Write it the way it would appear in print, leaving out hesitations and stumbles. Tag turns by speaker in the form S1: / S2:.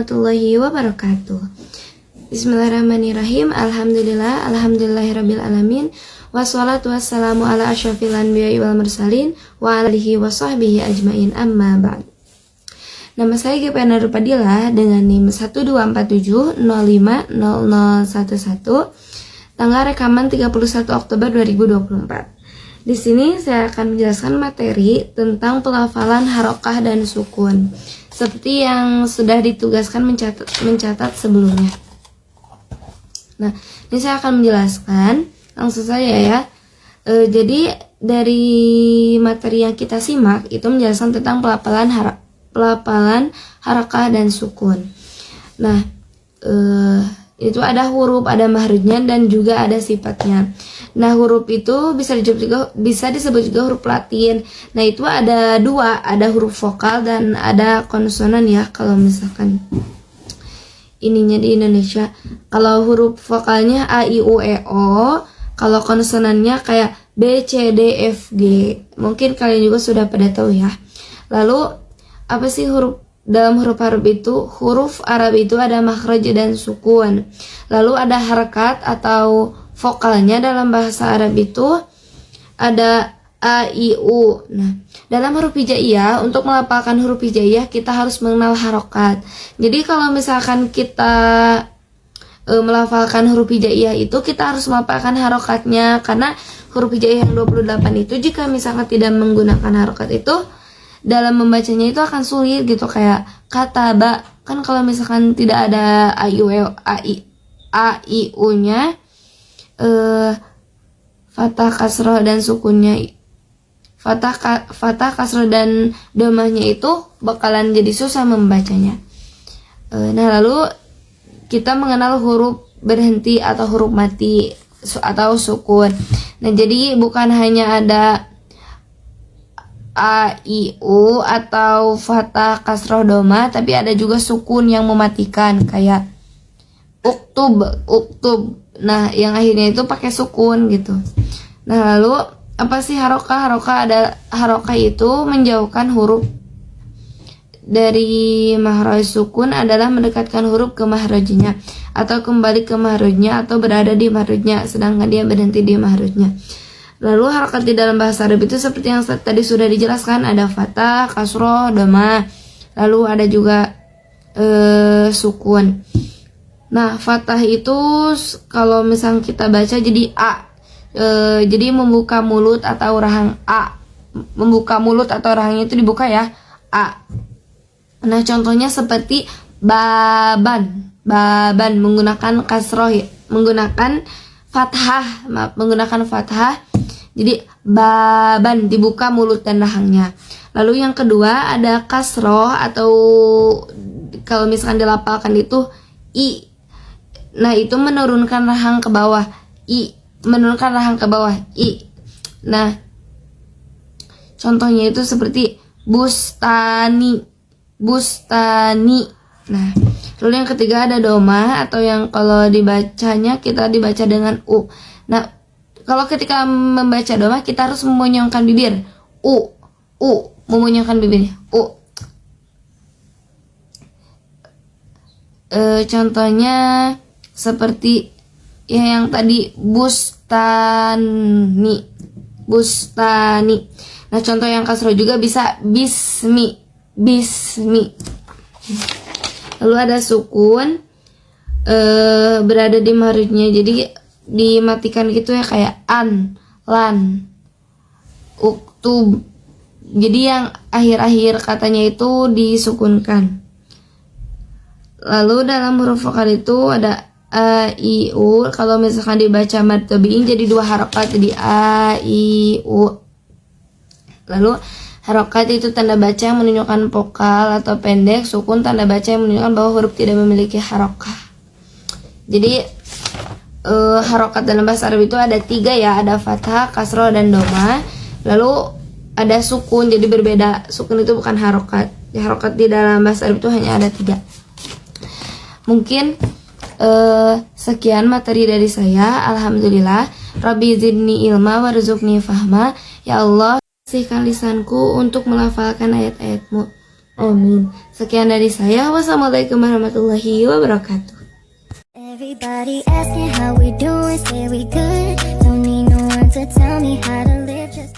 S1: warahmatullahi wabarakatuh. Bismillahirrahmanirrahim. Alhamdulillahirabbil alamin. Wassalatu wassalamu ala asyrafil anbiya'i wal mursalin wa alihi wa sahbihi ajmain, amma ba'd. Nama saya Gepena Rupadila dengan NIM 12470500011. Tanggal rekaman 31 Oktober 2024. Di sini saya akan menjelaskan materi tentang pelafalan harokah dan sukun, seperti yang sudah ditugaskan mencatat sebelumnya. Nah, ini saya akan menjelaskan langsung saja ya. Jadi dari materi yang kita simak itu menjelaskan tentang pelafalan harokah dan sukun. Nah, itu ada huruf, ada mahrujnya, dan juga ada sifatnya. Nah, huruf itu bisa disebut juga huruf Latin. Nah, itu ada dua, ada huruf vokal dan ada konsonan ya. Kalau misalkan ininya di Indonesia, kalau huruf vokalnya A, I, U, E, O, kalau konsonannya kayak B, C, D, F, G. Mungkin kalian juga sudah pada tahu ya. Lalu, apa sih huruf? Dalam huruf-huruf itu, huruf Arab itu ada makhraj dan sukun. Lalu ada harakat atau vokalnya dalam bahasa Arab itu ada A, I, U. Nah, dalam huruf hijaiyah, untuk melafalkan huruf hijaiyah kita harus mengenal harokat. Jadi kalau misalkan kita melafalkan huruf hijaiyah itu, kita harus melafalkan harokatnya. Karena huruf hijaiyah yang 28 itu jika misalkan tidak menggunakan harokat itu, dalam membacanya itu akan sulit gitu. Kayak kata ba, kan kalau misalkan tidak ada A, I, U nya, fathah, kasroh, dan sukunnya, fathah, kasroh, dan domahnya itu bakalan jadi susah membacanya. Nah, lalu kita mengenal huruf berhenti atau huruf mati atau sukun. Nah, jadi bukan hanya ada A, I, U atau fathah, kasroh, domah, tapi ada juga sukun yang mematikan kayak uktub. Nah, yang akhirnya itu pakai sukun gitu. Nah, lalu apa sih harokah? Harokah itu menjauhkan huruf dari mahraj. Sukun adalah mendekatkan huruf ke mahrajnya atau kembali ke mahrajnya atau berada di mahrajnya sedangkan dia berhenti di mahrajnya. Lalu harokat di dalam bahasa Arab itu seperti yang tadi sudah dijelaskan, ada fathah, kasroh, domah. Lalu ada juga sukun. Nah, fathah itu kalau misalnya kita baca jadi A. Jadi membuka mulut atau rahang A. Membuka mulut atau rahangnya itu dibuka ya, A. Nah, contohnya seperti baban menggunakan kasroh, menggunakan fathah. Jadi baban dibuka mulut dan rahangnya. Lalu yang kedua ada kasroh atau kalau misalkan dilapalkan itu I. Nah, itu menurunkan rahang ke bawah, I. Menurunkan rahang ke bawah, I. Nah, contohnya itu seperti bustani. Nah, lalu yang ketiga ada domah atau yang kalau dibacanya kita dibaca dengan U. Nah, kalau ketika membaca domah kita harus memonyongkan bibir, U, memonyongkan bibirnya, U. Contohnya seperti ya yang tadi bustani. Nah, contoh yang kasroh juga bisa bismi. Lalu ada sukun berada di mahrajnya, jadi dimatikan gitu ya, kayak an, lan, uktub. Jadi yang akhir-akhir katanya itu disukunkan. Lalu dalam huruf vokal itu ada A, I, U. Kalau misalkan dibaca mad tabi'in jadi dua harokat, jadi A, I, U. Lalu harokat itu tanda baca yang menunjukkan vokal atau pendek. Sukun tanda baca yang menunjukkan bahwa huruf tidak memiliki harokah. Jadi harokat dalam bahasa Arab itu ada 3 ya, ada fathah, kasroh, dan domah. Lalu ada sukun, jadi berbeda. Sukun itu bukan harokat. Harokat di dalam bahasa Arab itu hanya ada 3. Mungkin sekian materi dari saya. Alhamdulillah. Rabbi zidni ilma warzuqni fahma. Ya Allah, kasihkan lisanku untuk melafalkan ayat-ayat-Mu. Amin. Sekian dari saya. Wassalamualaikum warahmatullahi wabarakatuh.
S2: Everybody asking how we doing, say we good. Don't need no one to tell me how to live. Just